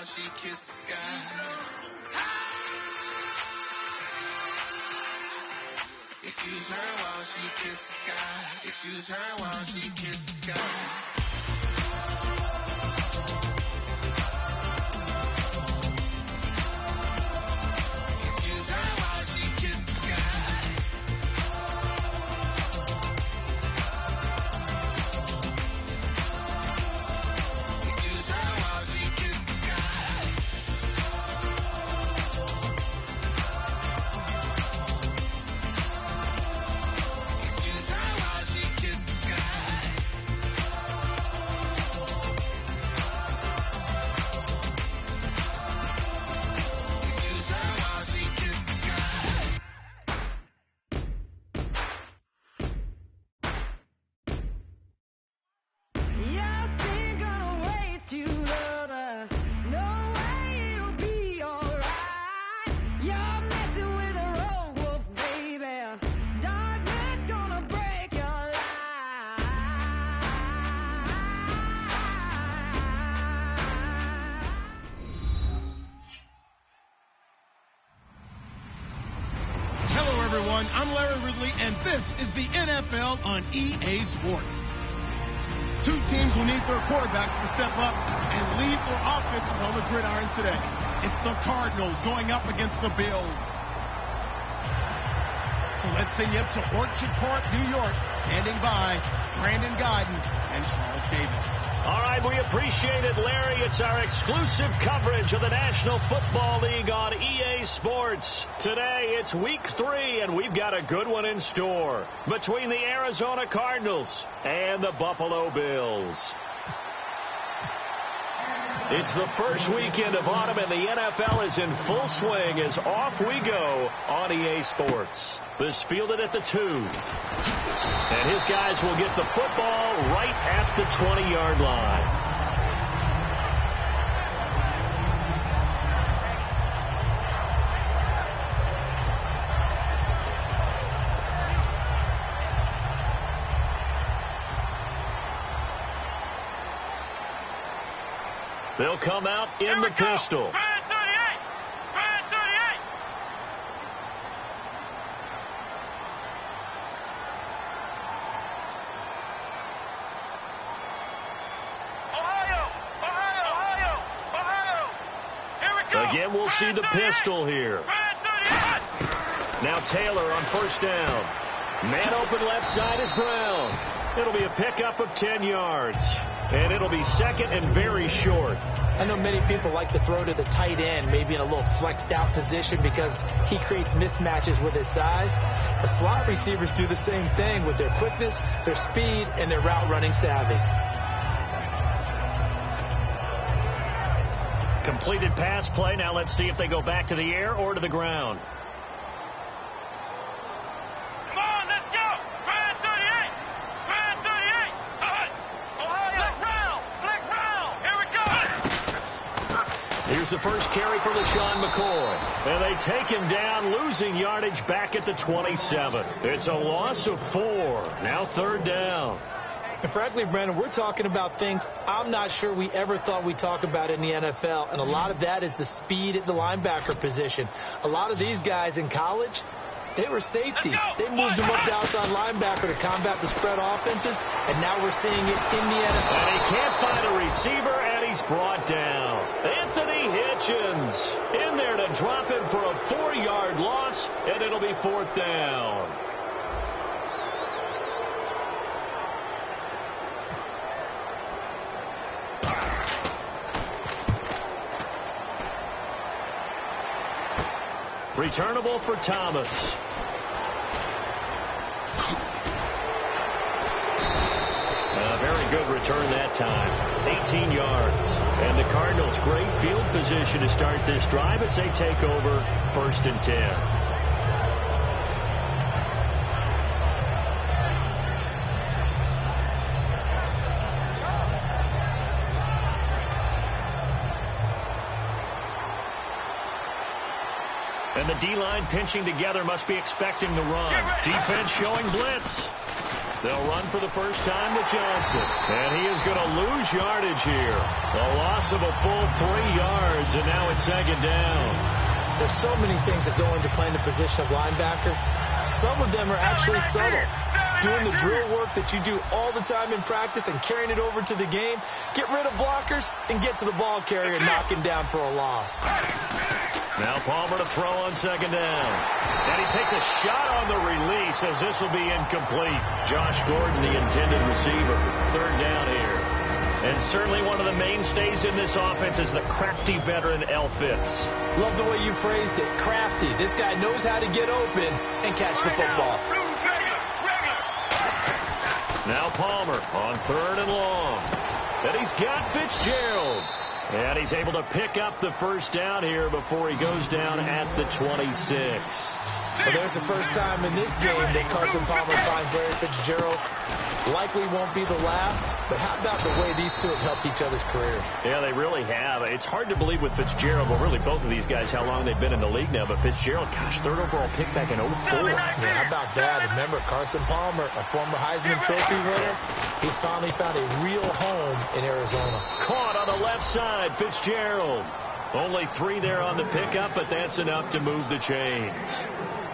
while she kissed the sky. Excuse her while she kissed the sky. Excuse her while she kissed the sky. I'm Larry Ridley, and this is the NFL on EA Sports. Two teams will need their quarterbacks to step up and lead their offenses on the gridiron today. It's the Cardinals going up against the Bills. So let's send you up to Orchard Park, New York. Standing by, Brandon Godden and Charles Davis. All right, we appreciate it, Larry. It's our exclusive coverage of the National Football League on EA Sports. Today, it's Week 3, and we've got a good one in store between the Arizona Cardinals and the Buffalo Bills. It's the first weekend of autumn, and the NFL is in full swing as off we go on EA Sports. This fielded at the 2. And his guys will get the football right at the 20-yard line. They'll come out in the pistol. Again, we'll see the pistol here. Now Taylor on first down. Man open left side is Brown. It'll be a pickup of 10 yards. And it'll be second and very short. I know many people like to throw to the tight end, maybe in a little flexed out position because he creates mismatches with his size. The slot receivers do the same thing with their quickness, their speed, and their route running savvy. Completed pass play. Now let's see if they go back to the air or to the ground. Come on, let's go! Brand 38! Brand 38! Ohio! Black round! Here we go! Here's the first carry for LaShawn McCoy. And they take him down, losing yardage back at the 27. It's a loss of 4. Now third down. And frankly, Brandon, we're talking about things I'm not sure we ever thought we'd talk about in the NFL. And a lot of that is the speed at the linebacker position. A lot of these guys in college, they were safeties. They moved them up to outside linebacker to combat the spread offenses. And now we're seeing it in the NFL. And he can't find a receiver, and he's brought down. Anthony Hitchens in there to drop him for a 4-yard loss, and it'll be fourth down. Returnable for Thomas. A very good return that time. 18 yards. And the Cardinals, great field position to start this drive as they take over first and 10. And the D-line pinching together, must be expecting the run. Defense showing blitz. They'll run for the first time to Johnson. And he is going to lose yardage here. A loss of a full 3 yards, and now it's second down. There's so many things that go into playing the position of linebacker. Some of them are actually subtle. Doing the drill work that you do all the time in practice and carrying it over to the game. Get rid of blockers and get to the ball carrier and knock him down for a loss. Now Palmer to throw on second down. And he takes a shot on the release as this will be incomplete. Josh Gordon, the intended receiver. Third down here. And certainly one of the mainstays in this offense is the crafty veteran L. Fitz. Love the way you phrased it. Crafty. This guy knows how to get open and catch the football. Now Palmer on third and long. And he's got Fitzgerald. And he's able to pick up the first down here before he goes down at the 26. Well, there's the first time in this game that Carson Palmer finds Larry Fitzgerald. Likely won't be the last, but how about the way these two have helped each other's careers? Yeah, they really have. It's hard to believe with Fitzgerald, well, really both of these guys, how long they've been in the league now, but Fitzgerald, gosh, third overall pick back in 04. Yeah, how about that? Remember, Carson Palmer, a former Heisman Trophy winner, he's finally found a real home in Arizona. Caught on the left side, Fitzgerald. Only 3 there on the pickup, but that's enough to move the chains.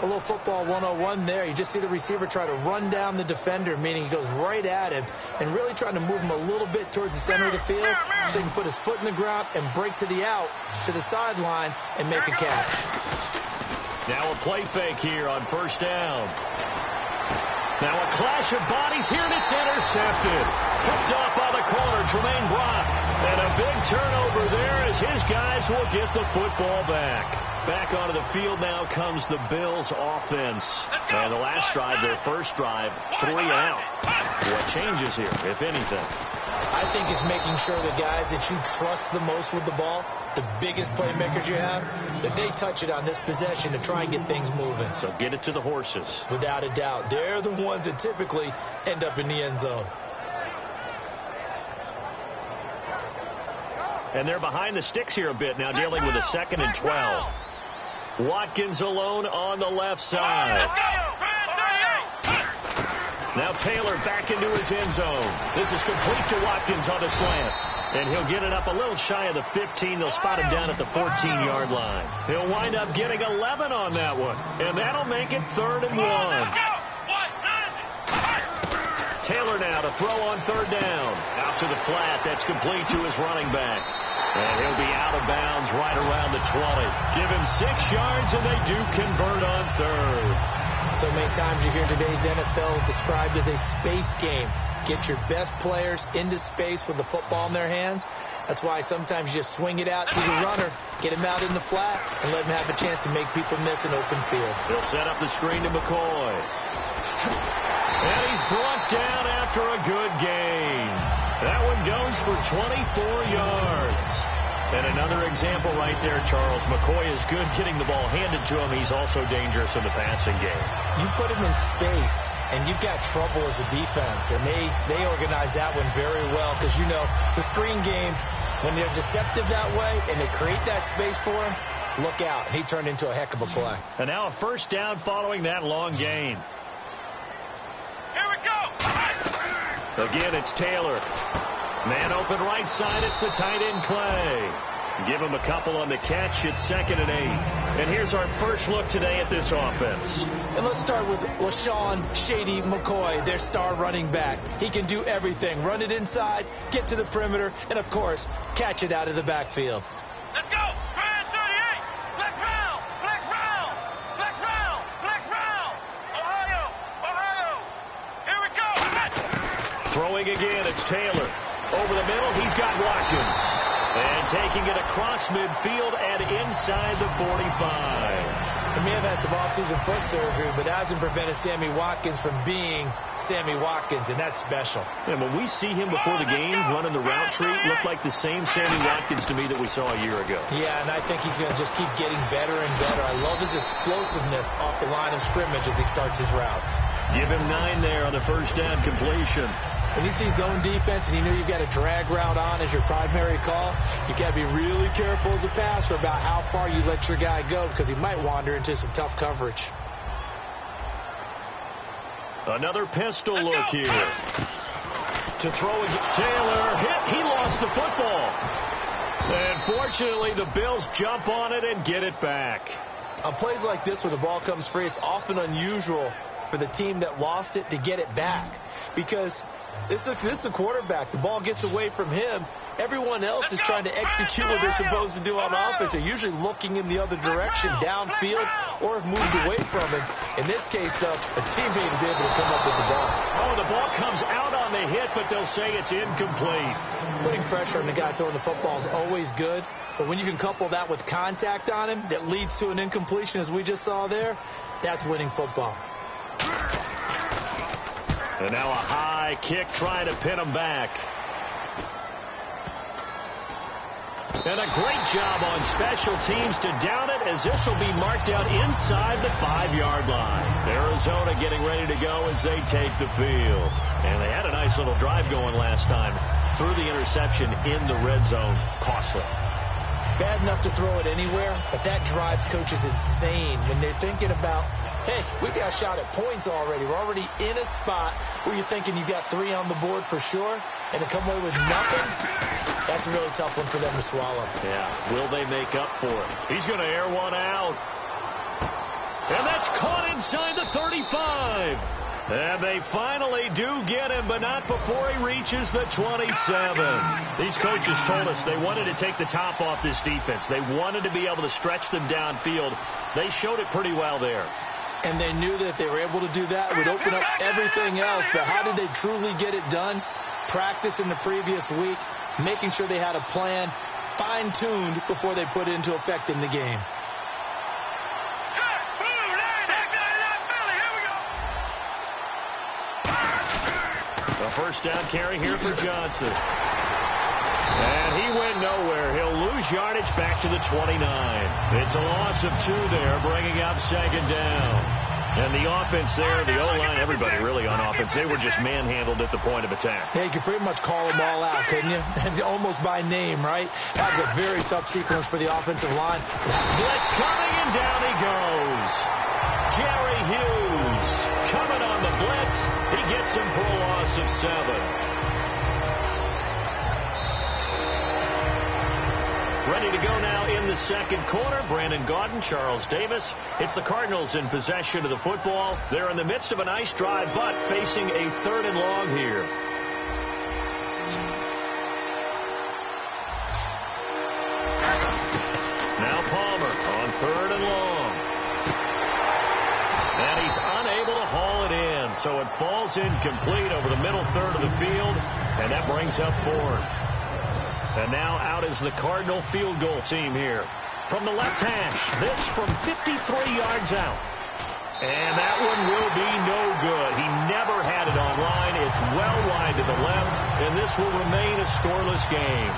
A little football 101 there. You just see the receiver try to run down the defender, meaning he goes right at him and really trying to move him a little bit towards the center of the field so he can put his foot in the ground and break to the out, to the sideline, and make a catch. Now a play fake here on first down. Now a clash of bodies here, and it's intercepted. Picked off by the corner, Tremaine Brock. And a big turnover there as his guys will get the football back. Back onto the field now comes the Bills offense. And the last drive, their first drive, 3 out. What changes here, if anything? I think it's making sure the guys that you trust the most with the ball, the biggest playmakers you have, that they touch it on this possession to try and get things moving. So get it to the horses. Without a doubt. They're the ones that typically end up in the end zone. And they're behind the sticks here a bit now, dealing with a 2nd and 12. Watkins alone on the left side. Now Taylor back into his end zone. This is complete to Watkins on the slant. And he'll get it up a little shy of the 15. They'll spot him down at the 14-yard line. He'll wind up getting 11 on that one. And that'll make it 3rd and 1. Taylor now to throw on third down. Out to the flat. That's complete to his running back. And he'll be out of bounds right around the 20. Give him 6 yards, and they do convert on third. So many times you hear today's NFL described as a space game. Get your best players into space with the football in their hands. That's why sometimes you just swing it out to your runner, get him out in the flat, and let him have a chance to make people miss an open field. He'll set up the screen to McCoy. And he's brought down after a good gain. That one goes for 24 yards. And another example right there, Charles. McCoy is good getting the ball handed to him. He's also dangerous in the passing game. You put him in space, and you've got trouble as a defense. And they organize that one very well because, you know, the screen game, when they're deceptive that way and they create that space for him, look out. He turned into a heck of a play. And now a first down following that long gain. Here we go. Again, it's Taylor. Man open right side, it's the tight end Clay. Give him a couple on the catch, it's 2nd and 8. And here's our first look today at this offense. And let's start with LaShawn Shady McCoy, their star running back. He can do everything. Run it inside, get to the perimeter, and, of course, catch it out of the backfield. Let's go. Grand 38. Flex round. Flex round. Flex round. Flex round. Ohio. Here we go. Throwing again, it's Taylor. Over the middle, he's got Watkins. And taking it across midfield and inside the 45. He may have had some offseason foot surgery, but that hasn't prevented Sammy Watkins from being Sammy Watkins, and that's special. And when we see him before the game running the route tree, looked like the same Sammy Watkins to me that we saw a year ago. Yeah, and I think he's going to just keep getting better and better. I love his explosiveness off the line of scrimmage as he starts his routes. Give him 9 there on the first down completion. When you see zone defense and you know you've got a drag route on as your primary call, you got to be really careful as a passer about how far you let your guy go because he might wander into some tough coverage. Another pistol look here. To throw again. Taylor hit. He lost the football. And fortunately, the Bills jump on it and get it back. On plays like this where the ball comes free, it's often unusual for the team that lost it to get it back. Because this is the quarterback. The ball gets away from him. Everyone else is trying to execute what they're supposed to do on offense. They're usually looking in the other direction, downfield, or have moved away from it. In this case, though, a teammate is able to come up with the ball. Oh, the ball comes out on the hit, but they'll say it's incomplete. Putting pressure on the guy throwing the football is always good. But when you can couple that with contact on him that leads to an incompletion, as we just saw there, that's winning football. And now a high kick trying to pin him back. And a great job on special teams to down it, as this will be marked out inside the 5-yard line. Arizona getting ready to go as they take the field. And they had a nice little drive going last time. Threw the interception in the red zone. Costly. Bad enough to throw it anywhere, but that drives coaches insane when they're thinking about, hey, we got a shot at points already. We're already in a spot where you're thinking you got 3 on the board for sure, and to come away with nothing, that's a really tough one for them to swallow. Yeah, will they make up for it? He's going to air one out. And that's caught inside the 35. And they finally do get him, but not before he reaches the 27. These coaches told us they wanted to take the top off this defense. They wanted to be able to stretch them downfield. They showed it pretty well there. And they knew that if they were able to do that, it would open up everything else. But how did they truly get it done? Practice in the previous week, making sure they had a plan, fine-tuned before they put it into effect in the game. A first down carry here for Johnson. And he went nowhere. He'll lose yardage back to the 29. It's a loss of 2 there, bringing up second down. And the offense there, the O-line, everybody really on offense, they were just manhandled at the point of attack. Yeah, you could pretty much call them all out, couldn't you? Almost by name, right? That was a very tough sequence for the offensive line. Blitz coming, and down he goes. Jerry Hughes coming on the blitz. He gets him for a loss of 7. Ready to go now in the second quarter. Brandon Gaudin, Charles Davis. It's the Cardinals in possession of the football. They're in the midst of a nice drive, but facing a 3rd and long here. Now Palmer on 3rd and long. And he's unable to haul it in, so it falls incomplete over the middle third of the field, and that brings up 4th. And now out is the Cardinal field goal team here. From the left hash, this from 53 yards out. And that one will be no good. He never had it on line. It's well wide to the left, and this will remain a scoreless game.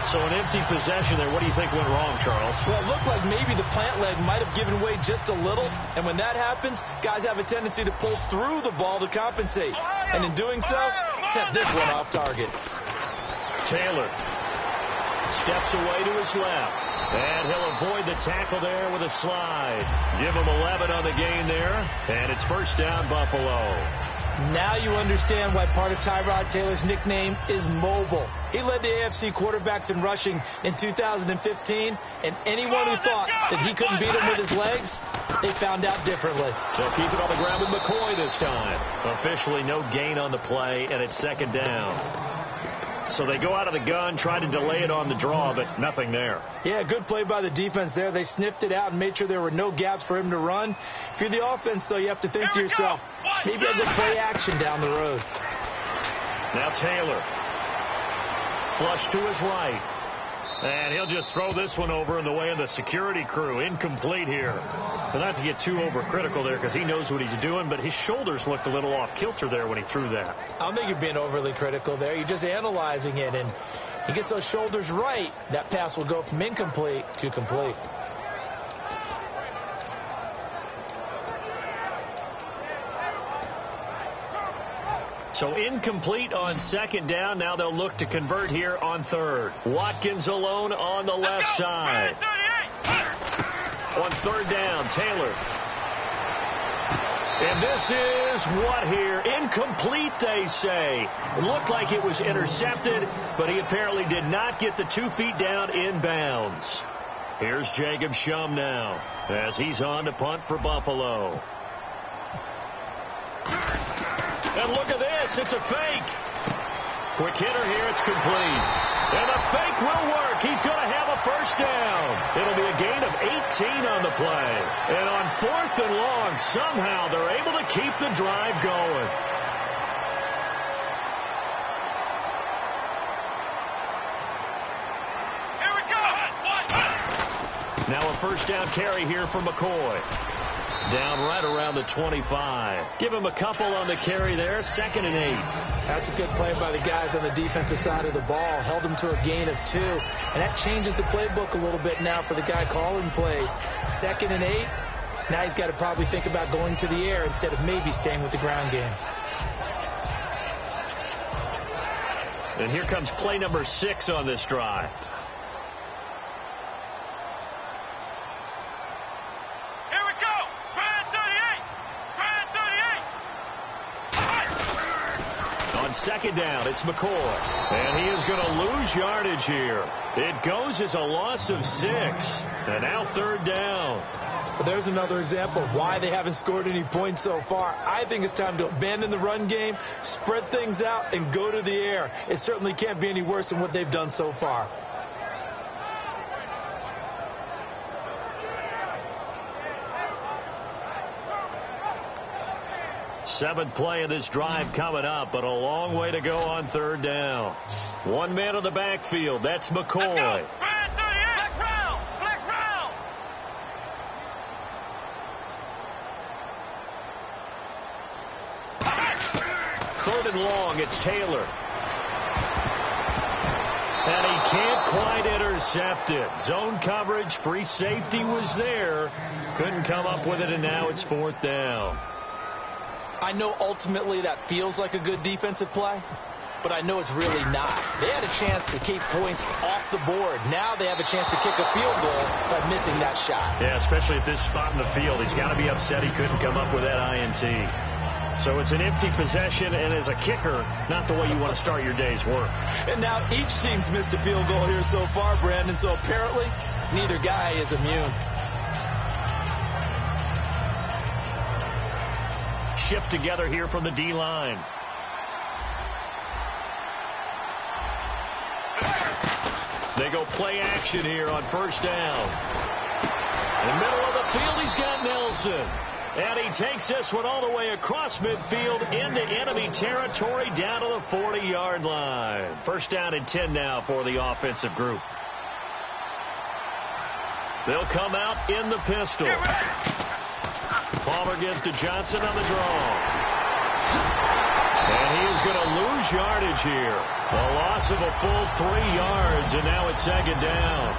So an empty possession there. What do you think went wrong, Charles? Well, it looked like maybe the plant leg might have given way just a little. And when that happens, guys have a tendency to pull through the ball to compensate. And in doing so, sent this one off target. Taylor steps away to his left. And he'll avoid the tackle there with a slide. Give him 11 on the gain there. And it's first down, Buffalo. Now you understand why part of Tyrod Taylor's nickname is mobile. He led the AFC quarterbacks in rushing in 2015, and anyone who thought that he couldn't beat him with his legs, they found out differently. They'll keep it on the ground with McCoy this time. Officially no gain on the play, and it's second down. So they go out of the gun, try to delay it on the draw, but nothing there. Yeah, good play by the defense there. They sniffed it out and made sure there were no gaps for him to run. If you're the offense, though, you have to think to yourself, maybe I could play action down the road. Now Taylor. Flush to his right. And he'll just throw this one over in the way of the security crew. Incomplete here. But not to get too overcritical there because he knows what he's doing, but his shoulders looked a little off kilter there when he threw that. I don't think you're being overly critical there. You're just analyzing it, and he gets those shoulders right. That pass will go from incomplete to complete. So incomplete on second down. Now they'll look to convert here on third. Watkins alone on the left side. On third down, Taylor. And this is what here? Incomplete, they say. It looked like it was intercepted, but he apparently did not get the 2 feet down inbounds. Here's Jacob Shum now as he's on to punt for Buffalo. And look at this. It's a fake. Quick hitter here. It's complete. And the fake will work. He's going to have a first down. It'll be a gain of 18 on the play. And on 4th and long, somehow they're able to keep the drive going. Here we go. Now a first down carry here for McCoy. Down right around the 25. Give him a couple on the carry there. 2nd and 8. That's a good play by the guys on the defensive side of the ball. Held him to a gain of 2. And that changes the playbook a little bit now for the guy calling plays. 2nd and 8. Now he's got to probably think about going to the air instead of maybe staying with the ground game. And here comes play number 6 on this drive. On 2nd down, it's McCoy. And he is going to lose yardage here. It goes as a loss of 6. And now 3rd down. Well, there's another example of why they haven't scored any points so far. I think it's time to abandon the run game, spread things out, and go to the air. It certainly can't be any worse than what they've done so far. Seventh play of this drive coming up, but a long way to go on 3rd down. 1 man in the backfield. That's McCoy. Third and long, it's Taylor. And he can't quite intercept it. Zone coverage, free safety was there. Couldn't come up with it, and now it's 4th down. I know ultimately that feels like a good defensive play, but I know it's really not. They had a chance to keep points off the board. Now they have a chance to kick a field goal by missing that shot. Yeah, especially at this spot in the field. He's got to be upset he couldn't come up with that INT. So it's an empty possession, and as a kicker, not the way you want to start your day's work. And now each team's missed a field goal here so far, Brandon, so apparently neither guy is immune. Shipped together here from the D-line. They go play action here on 1st down. In the middle of the field, he's got Nelson. And he takes this one all the way across midfield into enemy territory down to the 40-yard line. 1st down and 10 now for the offensive group. They'll come out in the pistol. Palmer gives to Johnson on the draw. And he is going to lose yardage here. A loss of a full 3 yards, and now it's 2nd down.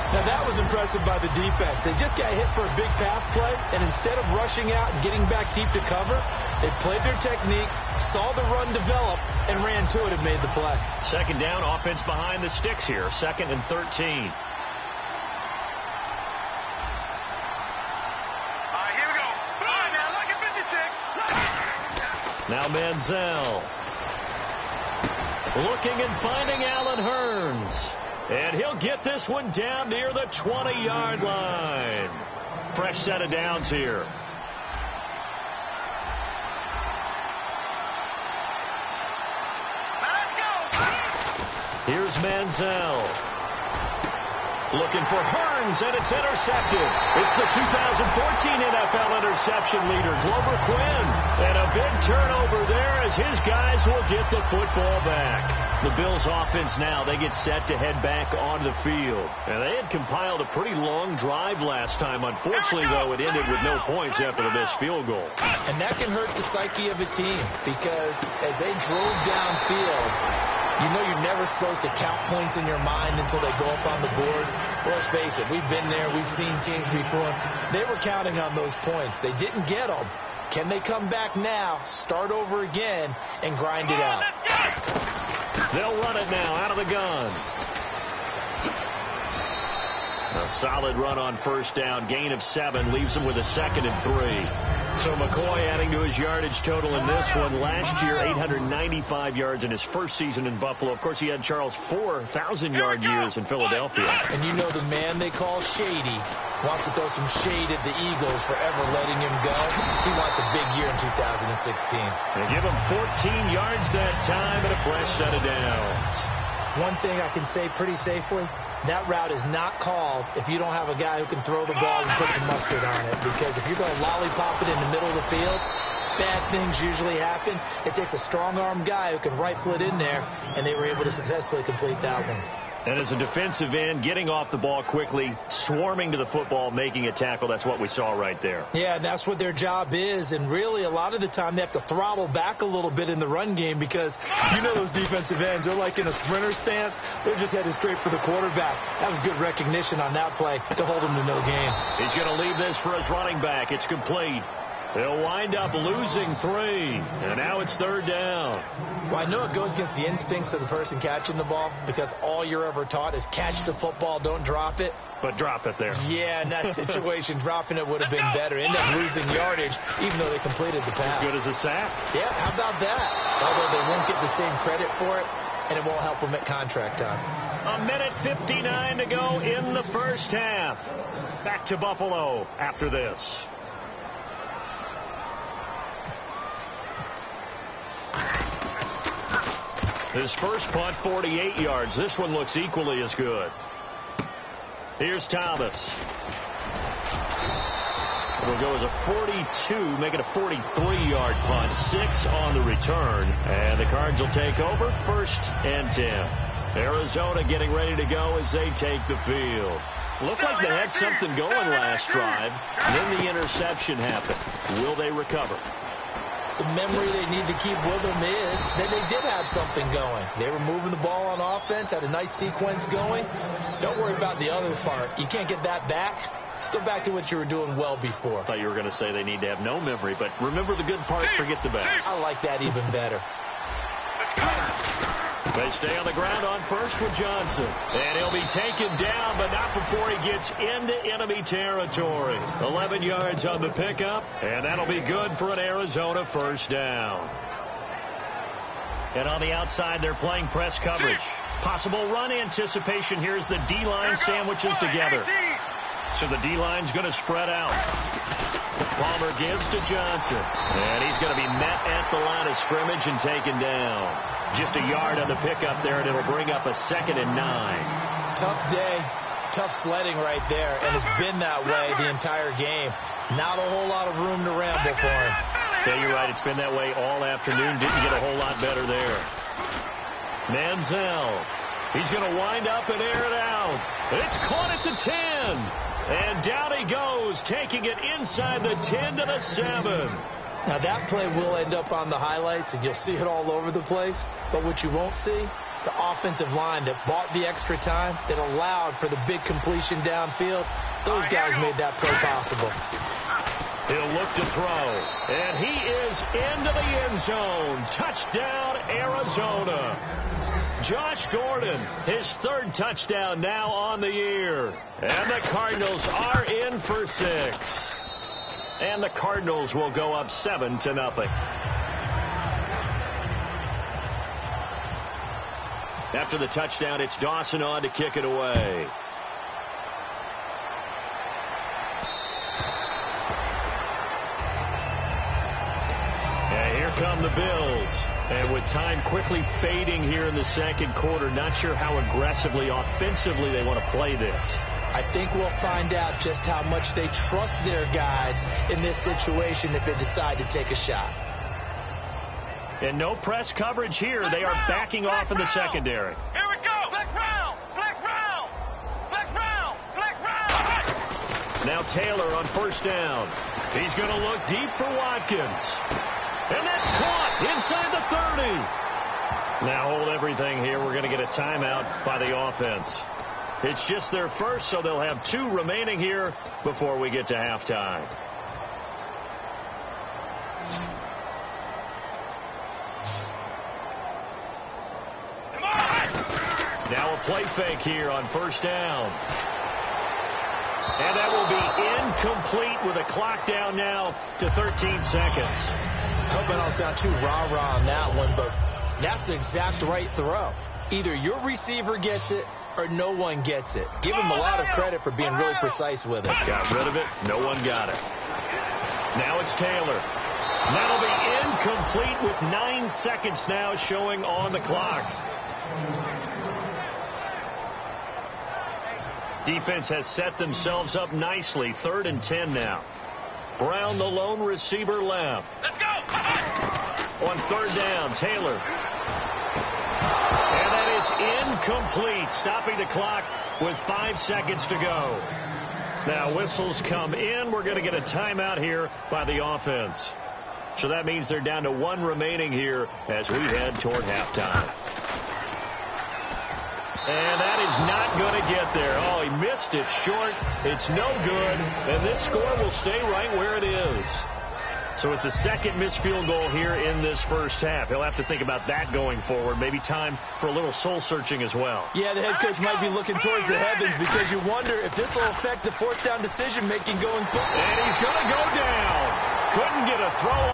Now that was impressive by the defense. They just got hit for a big pass play, and instead of rushing out and getting back deep to cover, they played their techniques, saw the run develop, and ran to it and made the play. 2nd down, offense behind the sticks here. 2nd and 13. Now Manziel. Looking and finding Allen Hurns. And he'll get this one down near the 20-yard line. Fresh set of downs here. Let's go. Here's Manziel. Looking for Hurns, and it's intercepted. It's the 2014 NFL interception leader, Glover Quinn. And a big turnover there as his guys will get the football back. The Bills offense now, they get set to head back onto the field. And they had compiled a pretty long drive last time. Unfortunately, though, it ended with no points after the missed field goal. And that can hurt the psyche of a team because as they drove downfield, you know you're never supposed to count points in your mind until they go up on the board. Well, let's face it, we've been there. We've seen teams before. They were counting on those points. They didn't get them. Can they come back now, start over again, and grind it out? They'll run it now out of the gun. A solid run on 1st down. Gain of 7 leaves them with a 2nd and 3. So McCoy adding to his yardage total in this one. Last year, 895 yards in his first season in Buffalo. Of course, he had Charles 4,000-yard years in Philadelphia. And you know the man they call Shady wants to throw some shade at the Eagles for ever letting him go. He wants a big year in 2016. They give him 14 yards that time and a fresh set of downs. One thing I can say pretty safely, that route is not called if you don't have a guy who can throw the ball and put some mustard on it. Because if you're going to lollipop it in the middle of the field, bad things usually happen. It takes a strong-armed guy who can rifle it in there, and they were able to successfully complete that one. And as a defensive end, getting off the ball quickly, swarming to the football, making a tackle, that's what we saw right there. Yeah, and that's what their job is. And really, a lot of the time, they have to throttle back a little bit in the run game because you know those defensive ends, they're like in a sprinter stance. They're just headed straight for the quarterback. That was good recognition on that play to hold him to no gain. He's going to leave this for his running back. It's complete. They'll wind up losing 3, and now it's 3rd down. Well, I know it goes against the instincts of the person catching the ball because all you're ever taught is catch the football, don't drop it. But drop it there. Yeah, in that situation, dropping it would have been better. End up losing yardage, even though they completed the pass. As good as a sack. Yeah, how about that? Although they won't get the same credit for it, and it won't help them at contract time. A minute 59 to go in the first half. Back to Buffalo after this. His first punt, 48 yards. This one looks equally as good. Here's Thomas. It'll go as a 42, make it a 43-yard punt. 6 on the return. And the Cards will take over 1st and 10. Arizona getting ready to go as they take the field. Looked like they had something going last drive. Then the interception happened. Will they recover? The memory they need to keep with them is that they did have something going. They were moving the ball on offense, had a nice sequence going. Don't worry about the other part. You can't get that back. Let's go back to what you were doing well before. I thought you were going to say they need to have no memory, but remember the good part, forget the bad. I like that even better. They stay on the ground on first with Johnson. And he'll be taken down, but not before he gets into enemy territory. 11 yards on the pickup, and that'll be good for an Arizona 1st down. And on the outside, they're playing press coverage. Possible run anticipation here as the D-line sandwiches together. So the D-line's going to spread out. Palmer gives to Johnson. And he's going to be met at the line of scrimmage and taken down. Just a yard on the pickup there, and it'll bring up a 2nd and 9. Tough day. Tough sledding right there, and it's been that way the entire game. Not a whole lot of room to ramble for him. Yeah, you're right. It's been that way all afternoon. Didn't get a whole lot better there. Manziel. He's going to wind up and air it out. It's caught at the 10. And down he goes, taking it inside the 10 to the 7. Now, that play will end up on the highlights, and you'll see it all over the place. But what you won't see, the offensive line that bought the extra time, that allowed for the big completion downfield, those guys made that play possible. He'll look to throw, and he is into the end zone. Touchdown, Arizona. Josh Gordon, his 3rd touchdown now on the year. And the Cardinals are in for 6. And the Cardinals will go up 7-0. After the touchdown, it's Dawson on to kick it away. And here come the Bills. And with time quickly fading here in the 2nd quarter, not sure how aggressively, offensively they want to play this. I think we'll find out just how much they trust their guys in this situation if they decide to take a shot. And no press coverage here. They are backing off in the secondary. Here we go. Flex round. Flex round. Flex round. Flex round. Now Taylor on 1st down. He's going to look deep for Watkins. And that's caught inside the 30. Now hold everything here. We're going to get a timeout by the offense. It's just their first, so they'll have 2 remaining here before we get to halftime. Now a play fake here on 1st down. And that will be incomplete with a clock down now to 13 seconds. Hope I don't sound too rah-rah on that one, but that's the exact right throw. Either your receiver gets it or no one gets it. Give him a lot of credit for being really precise with it. Got rid of it. No one got it. Now it's Taylor. That'll be incomplete with 9 seconds now showing on the clock. Defense has set themselves up nicely. 3rd and 10 now. Brown, the lone receiver, left. Let's go. On 3rd down, Taylor. And that is incomplete, stopping the clock with 5 seconds to go. Now whistles come in. We're going to get a timeout here by the offense. So that means they're down to 1 remaining here as we head toward halftime. And that is not going to get there. Oh, he missed it short. It's no good. And this score will stay right where it is. So it's a second missed field goal here in this first half. He'll have to think about that going forward. Maybe time for a little soul searching as well. Yeah, the head coach might be looking towards the heavens because you wonder if this will affect the 4th down decision making going forward. And he's going to go down. Couldn't get a throw.